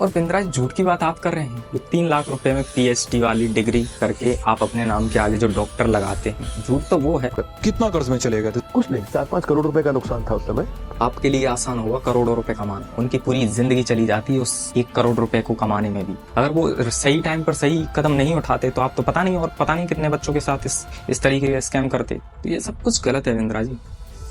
और बिंद्राज झूठ की बात आप कर रहे हैं। जो 3 लाख रुपए में पीएचडी वाली डिग्री करके आप अपने नाम के आगे जो डॉक्टर लगाते हैं, झूठ तो वो है। कितना कर्ज में चलेगा? कुछ नहीं, 4-5 करोड़ रुपए का नुकसान था उस समय। आपके लिए आसान होगा करोड़ों रुपए कमाना, उनकी पूरी जिंदगी चली जाती है उस 1 करोड़ रुपए को कमाने में भी। अगर वो सही टाइम पर सही कदम नहीं उठाते तो आप तो पता नहीं कितने बच्चों के साथ इस तरीके का स्कैम करते। तो ये सब कुछ गलत है बिंद्रा जी,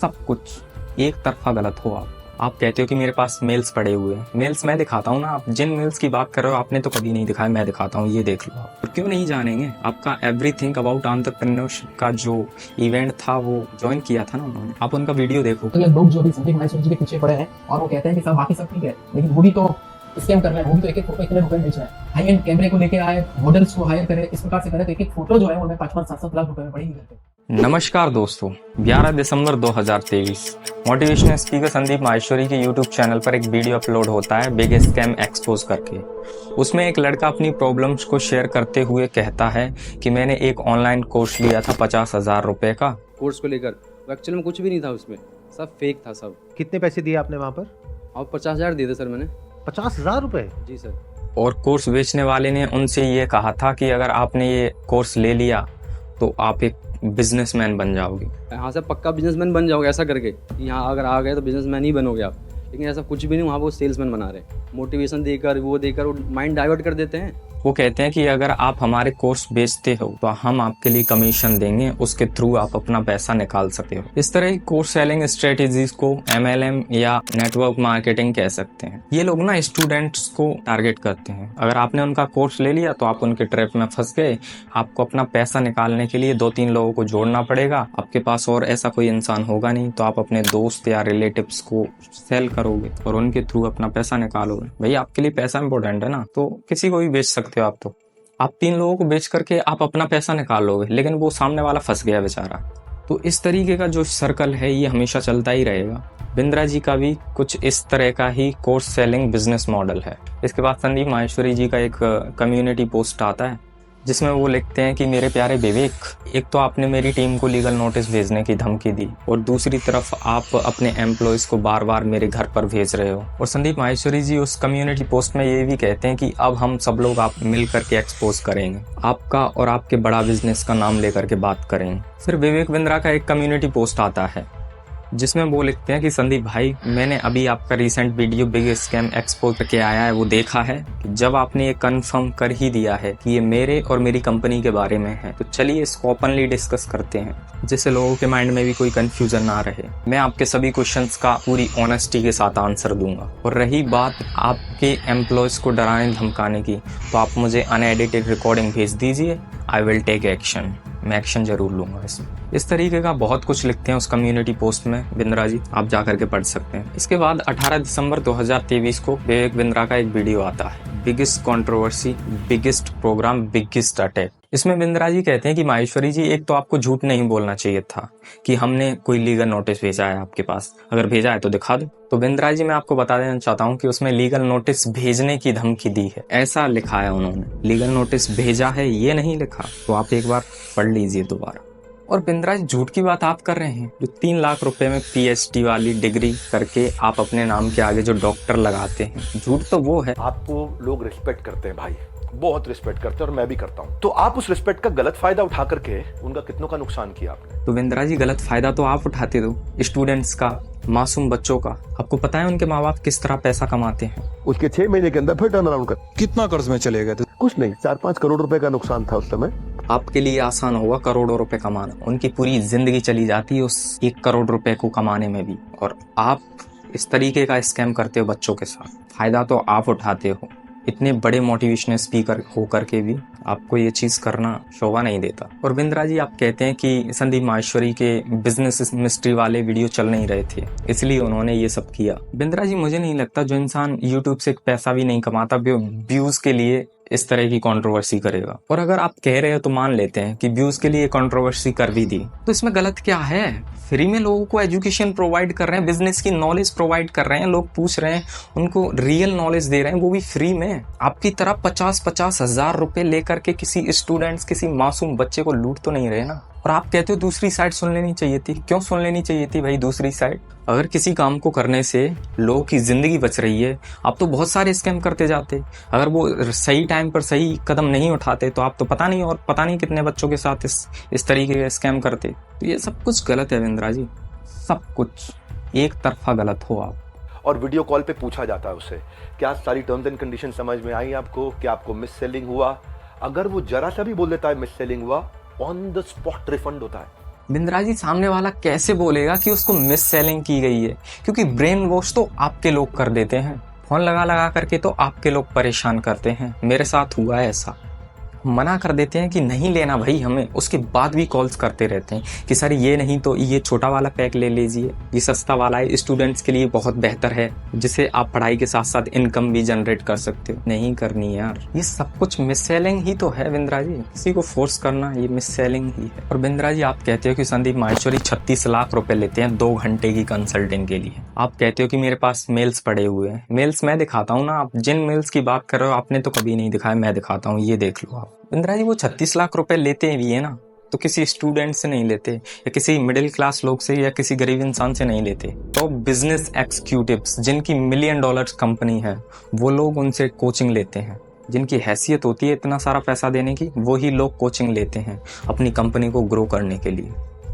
सब कुछ एक तरफा गलत हो। आप कहते हो कि मेरे पास मेल्स पड़े हुए हैं, मेल्स मैं दिखाता हूँ ना। आप जिन मेल्स की बात कर रहे हो आपने तो कभी नहीं दिखाया, मैं दिखाता हूँ, ये देख लो। और क्यों नहीं जानेंगे? आपका एवरीथिंग अबाउट एंटरप्रेन्योरशिप का जो इवेंट था वो ज्वाइन किया था ना उन्होंने, आप उनका वीडियो देखो। तो ये लोग जो भी संदीप माहेश्वरी जी के पीछे पड़े हैं और वो कहते हैं कि सब बाकी सब ठीक है, लेकिन वो भी तो स्कैम कर रहे हैं। वो भी तो एक एक फोटो इतने रुपए में बेच रहे हैं। हाई एंड कैमरे को लेके आए, मॉडल्स को हायर करे, इस प्रकार से करे तो एक एक फोटो जो है वो 5-7 लाख रुपए में पड़ी हुई है। नमस्कार दोस्तों, 11 दिसंबर 2023 मोटिवेशनल स्पीकर संदीप माहेश्वरी के यूट्यूब चैनल पर एक वीडियो अपलोड होता है बिग स्कैम एक्सपोज करके। उसमें एक लड़का अपनी प्रॉब्लम्स को शेयर करते हुए कहता है कि मैंने एक ऑनलाइन कोर्स लिया था 50,000 रुपए का। कोर्स को लेकर एक्चुअल में कुछ भी नहीं था उसमें, सब फेक था सब। कितने पैसे दिए आपने वहाँ पर? और 50,000 दिए थे सर मैंने। 50,000 रुपए? जी सर। और कोर्स बेचने वाले ने उनसे ये कहा था कि अगर आपने ये कोर्स ले लिया तो आप एक बिजनेसमैन बन जाओगे। यहाँ से पक्का बिजनेसमैन बन जाओगे ऐसा करके, यहाँ अगर आ गए तो बिजनेसमैन ही बनोगे आप। लेकिन ऐसा कुछ भी नहीं, वहाँ वो सेल्समैन बना रहे हैं। मोटिवेशन देकर वो माइंड डाइवर्ट कर देते हैं। वो कहते हैं कि अगर आप हमारे कोर्स बेचते हो तो हम आपके लिए कमीशन देंगे, उसके थ्रू आप अपना पैसा निकाल सकते हो। इस तरह की कोर्स सेलिंग स्ट्रेटेजीज को MLM या नेटवर्क मार्केटिंग कह सकते हैं। ये लोग ना स्टूडेंट्स को टारगेट करते हैं। अगर आपने उनका कोर्स ले लिया तो आप उनके ट्रैप में फंस गए। आपको अपना पैसा निकालने के लिए 2-3 लोगों को जोड़ना पड़ेगा। आपके पास और ऐसा कोई इंसान होगा नहीं, तो आप अपने दोस्त या रिलेटिव्स को सेल करोगे और उनके थ्रू अपना पैसा निकालोगे। भाई आपके लिए पैसा इंपॉर्टेंट है ना, तो किसी को भी बेच सकते हो आप। तो आप 3 लोगों को बेच करके आप अपना पैसा निकाल लोगे, लेकिन वो सामने वाला फंस गया बेचारा। तो इस तरीके का जो सर्कल है ये हमेशा चलता ही रहेगा। बिंद्रा जी का भी कुछ इस तरह का ही कोर्स सेलिंग बिजनेस मॉडल है। इसके बाद संदीप माहेश्वरी जी का एक कम्युनिटी पोस्ट आता है जिसमें वो लिखते हैं कि मेरे प्यारे विवेक, एक तो आपने मेरी टीम को लीगल नोटिस भेजने की धमकी दी और दूसरी तरफ आप अपने एम्प्लॉयज को बार बार मेरे घर पर भेज रहे हो। और संदीप माहेश्वरी जी उस कम्युनिटी पोस्ट में ये भी कहते हैं कि अब हम सब लोग आप मिल करके एक्सपोज करेंगे, आपका और आपके बड़ा बिजनेस का नाम लेकर के बात करेंगे। फिर विवेक बिंद्रा का एक कम्युनिटी पोस्ट आता है जिसमें वो लिखते हैं कि संदीप भाई, मैंने अभी आपका recent video big scam expose करके आया है वो देखा है। जब आपने ये कंफर्म कर ही दिया है कि ये मेरे और मेरी कंपनी के बारे में है, तो चलिए इसको ओपनली डिस्कस करते हैं, जिससे लोगों के माइंड में भी कोई कंफ्यूजन ना रहे। मैं आपके सभी क्वेश्चंस का पूरी ऑनेस्टी के साथ आंसर दूंगा। और रही बात आपके एम्प्लॉयज को डराने धमकाने की, तो आप मुझे अनएडिटेड रिकॉर्डिंग भेज दीजिए, आई विल टेक एक्शन। मैं एक्शन जरूर लूंगा इसमें। इस तरीके का बहुत कुछ लिखते हैं उस कम्युनिटी पोस्ट में बिंद्रा जी, आप जा करके पढ़ सकते हैं। इसके बाद 18 दिसंबर 2023 को विवेक बिंद्रा का एक वीडियो आता है, biggest controversy, biggest programme, biggest attack. इसमें बिंद्रा जी कहते हैं कि माहेश्वरी जी, एक तो आपको झूठ नहीं बोलना चाहिए था कि हमने कोई लीगल नोटिस भेजा है आपके पास, अगर भेजा है तो दिखा दो। तो बिंद्रा जी मैं आपको बता देना चाहता हूँ कि उसमें लीगल नोटिस भेजने की धमकी दी है, ऐसा लिखा है उन्होंने। लीगल नोटिस भेजा है ये नहीं लिखा, तो आप एक बार पढ़ लीजिए दोबारा। और बिंद्रा जी झूठ की बात आप कर रहे हैं। जो 3 लाख रुपए में PhD वाली डिग्री करके आप अपने नाम के आगे जो डॉक्टर लगाते हैं, झूठ तो वो है। आपको लोग रिस्पेक्ट करते हैं भाई, बहुत रिस्पेक्ट करते हैं और मैं भी करता हूं। तो आप उस रिस्पेक्ट का गलत फायदा उठा करके उनका कितनों का नुकसान किया आपने। तो बिंद्रा जी गलत फायदा तो आप उठाते हो, स्टूडेंट्स का, मासूम बच्चों का। आपको पता है उनके माँ बाप किस तरह पैसा कमाते हैं। उसके 6 महीने के अंदर फिर टर्न अराउंड कर। कितना कर्ज में चलेगा? कुछ नहीं, 4-5 करोड़ रुपए का नुकसान था उस समय। आपके लिए आसान होगा करोड़ों रुपए कमाना, उनकी पूरी जिंदगी चली जाती है उस 1 करोड़ रुपए को कमाने में भी। और आप इस तरीके का स्कैम करते हो बच्चों के साथ, फायदा तो आप उठाते हो। इतने बड़े मोटिवेशनल स्पीकर होकर के भी आपको ये चीज करना शोभा नहीं देता। और बिंद्रा जी आप कहते हैं कि संदीप माहेश्वरी के बिजनेस मिस्ट्री वाले वीडियो चल नहीं रहे थे, इसलिए उन्होंने ये सब किया। बिंद्रा जी मुझे नहीं लगता जो इंसान यूट्यूब से पैसा भी नहीं कमाता व्यूज के लिए इस तरह की कंट्रोवर्सी करेगा। और अगर आप कह रहे हो तो मान लेते हैं कि व्यूज के लिए कंट्रोवर्सी कर भी दी, तो इसमें गलत क्या है? फ्री में लोगों को एजुकेशन प्रोवाइड कर रहे हैं, बिजनेस की नॉलेज प्रोवाइड कर रहे हैं, लोग पूछ रहे हैं, उनको रियल नॉलेज दे रहे हैं, वो भी फ्री में। आपकी तरह 50-50 हजार रुपए लेकर के किसी स्टूडेंट्स, किसी मासूम बच्चे को लूट तो नहीं रहे ना। और आप कहते हो दूसरी साइड सुन लेनी चाहिए थी। क्यों सुन लेनी चाहिए थी भाई दूसरी साइड? अगर किसी काम को करने से लोगों की जिंदगी बच रही है, आप तो बहुत सारे स्कैम करते जाते। अगर वो सही टाइम पर सही कदम नहीं उठाते तो आप तो पता नहीं कितने बच्चों के साथ इस तरीके के स्कैम करते। तो ये सब कुछ गलत है विंद्रा जी, सब कुछ एक तरफा गलत हो आप। और वीडियो कॉल पे पूछा जाता है उससे, क्या सारी टर्म्स एंड कंडीशन समझ में आई आपको, क्या आपको मिस सेलिंग हुआ? अगर वो जरा सा भी बोल देता है मिस सेलिंग हुआ, ऑन द स्पॉट रिफंड होता है। बिंद्रा जी सामने वाला कैसे बोलेगा कि उसको मिस सेलिंग की गई है? क्योंकि ब्रेन वॉश तो आपके लोग कर देते हैं, फोन लगा करके तो आपके लोग परेशान करते हैं। मेरे साथ हुआ है ऐसा, मना कर देते हैं कि नहीं लेना भाई हमें, उसके बाद भी कॉल्स करते रहते हैं कि सर ये नहीं तो ये छोटा वाला पैक ले लीजिए, ये सस्ता वाला है, स्टूडेंट्स के लिए बहुत बेहतर है, जिसे आप पढ़ाई के साथ साथ इनकम भी जनरेट कर सकते हो। नहीं करनी यार, ये सब कुछ मिस सेलिंग ही तो है बिंद्रा जी। किसी को फोर्स करना ये मिस सेलिंग ही है। और बिंद्रा जी आप कहते हो कि संदीप माहेश्वरी 36 लाख रुपए लेते हैं 2 घंटे की कंसल्टिंग के लिए। आप कहते हो कि मेरे पास मेल्स पड़े हुए हैं, मेल्स मैं दिखाता हूँ ना। आप जिन मेल्स की बात कर रहे हो आपने तो कभी नहीं दिखाया, मैं दिखाता हूँ, ये देख लो आप। बिंद्रा जी वो 36 लाख रुपए लेते भी है ना तो किसी स्टूडेंट से नहीं लेते, या किसी मिडिल क्लास लोग से, या किसी गरीब इंसान से नहीं लेते। तो बिजनेस एग्जीक्यूटिव्स जिनकी $1 मिलियन कंपनी है, वो लोग उनसे कोचिंग लेते हैं। जिनकी हैसियत होती है इतना सारा पैसा देने की, वही लोग कोचिंग लेते हैं अपनी कंपनी को ग्रो करने के लिए।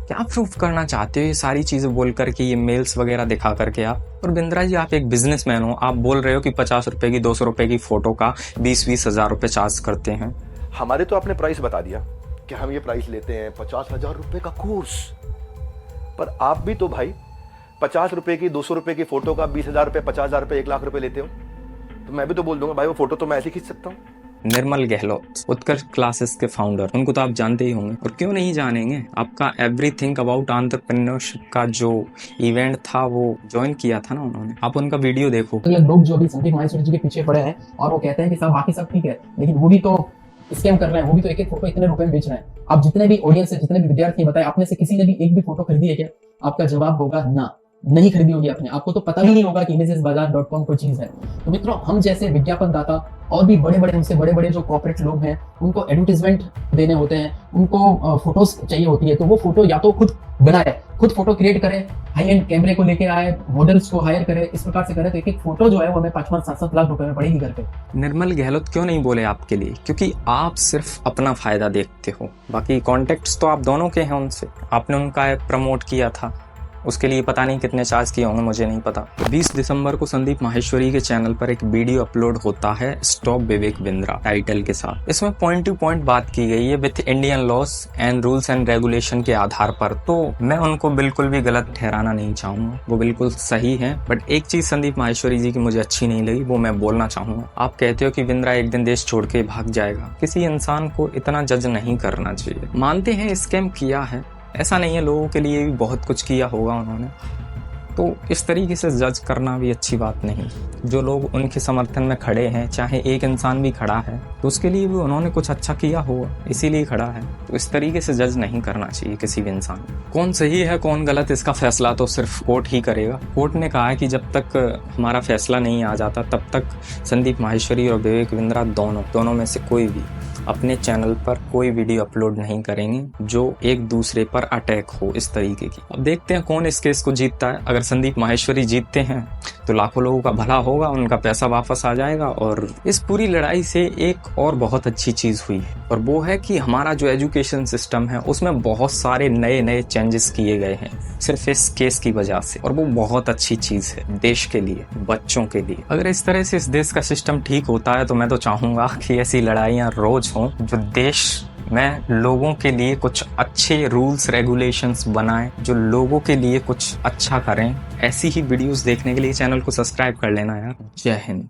क्या प्रूफ करना चाहते हो ये सारी चीजें बोल करके, ये मेल्स वगैरह दिखा करके आप? और बिंद्रा जी आप एक बिजनेसमैन हो, आप बोल रहे हो कि 50 रुपए की 200 रुपए की फोटो का 20-20 हजार रुपए चार्ज करते हैं। हमारे तो आपने प्राइस बता दिया कि हम ये प्राइस लेते हैं 50,000 रुपए का कोर्स, पर आप भी तो भाई 50 रुपए की 200 रुपए की फोटो का 20,000 रुपए, 50,000 रुपए, 1 लाख रुपए लेते हो। तो मैं भी तो बोल दूंगा भाई वो फोटो तो मैं ऐसे खींच सकता हूँ। निर्मल गहलोत उत्कर्ष क्लासेस के फाउंडर, उनको तो आप जानते ही होंगे। और क्यों नहीं जानेंगे, आपका एवरीथिंग अबाउट एंटरप्रेन्योरशिप का जो इवेंट था वो ज्वाइन किया था ना उन्होंने, आप उनका वीडियो देखो। लोग जो अभी संदीप माहेश्वरी जी के पीछे पड़े हैं और वो कहते हैं कि सब बाकी सब ठीक है, लेकिन वो भी तो स्कैम कर रहे हैं, वो भी तो एक फोटो इतने रुपए में बेच रहे हैं। आप जितने भी ऑडियंस है, जितने भी विद्यार्थी बताए, आपने से किसी ने भी एक भी फोटो खरीदी है क्या? आपका जवाब होगा ना, नहीं खरीदी होगी आपने। आपको तो पता भी नहीं होगा कि imagesbazaar.com कोई चीज है। तो मित्रों, हम जैसे विज्ञापन दाता और भी बड़े हमसे बड़े जो कॉर्पोरेट लोग हैं, उनको एडवर्टीजमेंट देने होते हैं, उनको फोटोज चाहिए होती है, तो वो फोटो या तो खुद बनाए, खुद फोटो क्रिएट करे, हाई एंड कैमरे को लेके आए, मॉडल्स को हायर करे, इस प्रकार से करे, तो एक फोटो जो है वो हमें 5-7 लाख रुपए में पड़ेगी घर पे। निर्मल गहलोत क्यों नहीं बोले आपके लिए? क्योंकि आप सिर्फ अपना फायदा देखते हो, बाकी कॉन्टेक्ट्स तो आप दोनों के हैं उनसे। आपने उनका प्रमोट किया था, उसके लिए पता नहीं कितने चार्ज किए होंगे, मुझे नहीं पता। 20 दिसंबर को संदीप माहेश्वरी के चैनल पर एक वीडियो अपलोड होता है स्टॉप विवेक बिंद्रा टाइटल के साथ। इसमें पॉइंट टू पॉइंट बात की गई है with Indian loss and rules and regulation के आधार पर। तो मैं उनको बिल्कुल भी गलत ठहराना नहीं चाहूंगा, वो बिल्कुल सही है। बट एक चीज संदीप माहेश्वरी जी की मुझे अच्छी नहीं लगी, वो मैं बोलना चाहूंगा। आप कहते हो कि बिंद्रा एक दिन देश छोड़ के भाग जाएगा। किसी इंसान को इतना जज नहीं करना चाहिए। मानते हैं स्कैम किया है, ऐसा नहीं है, लोगों के लिए भी बहुत कुछ किया होगा उन्होंने, तो इस तरीके से जज करना भी अच्छी बात नहीं। जो लोग उनके समर्थन में खड़े हैं, चाहे एक इंसान भी खड़ा है, तो उसके लिए भी उन्होंने कुछ अच्छा किया होगा, इसीलिए खड़ा है। तो इस तरीके से जज नहीं करना चाहिए किसी भी इंसान को। कौन सही है कौन गलत, इसका फैसला तो सिर्फ कोर्ट ही करेगा। कोर्ट ने कहा है कि जब तक हमारा फैसला नहीं आ जाता तब तक संदीप माहेश्वरी और विवेक बिंद्रा दोनों में से कोई भी अपने चैनल पर कोई वीडियो अपलोड नहीं करेंगे जो एक दूसरे पर अटैक हो इस तरीके की। अब देखते हैं कौन इस केस को जीतता है। अगर संदीप माहेश्वरी जीतते हैं तो लाखों लोगों का भला होगा, उनका पैसा वापस आ जाएगा। और इस पूरी लड़ाई से एक और बहुत अच्छी चीज हुई है, और वो है कि हमारा जो एजुकेशन सिस्टम है उसमें बहुत सारे नए चेंजेस किए गए हैं सिर्फ इस केस की वजह से, और वो बहुत अच्छी चीज है देश के लिए, बच्चों के लिए। अगर इस तरह से इस देश का सिस्टम ठीक होता है तो मैं तो चाहूंगा कि ऐसी लड़ाइयाँ रोज हों, जो देश में लोगों के लिए कुछ अच्छे रूल्स रेगुलेशंस बनाएं, जो लोगों के लिए कुछ अच्छा करें। ऐसी ही वीडियोस देखने के लिए चैनल को सब्सक्राइब कर लेना यार। जय हिंद।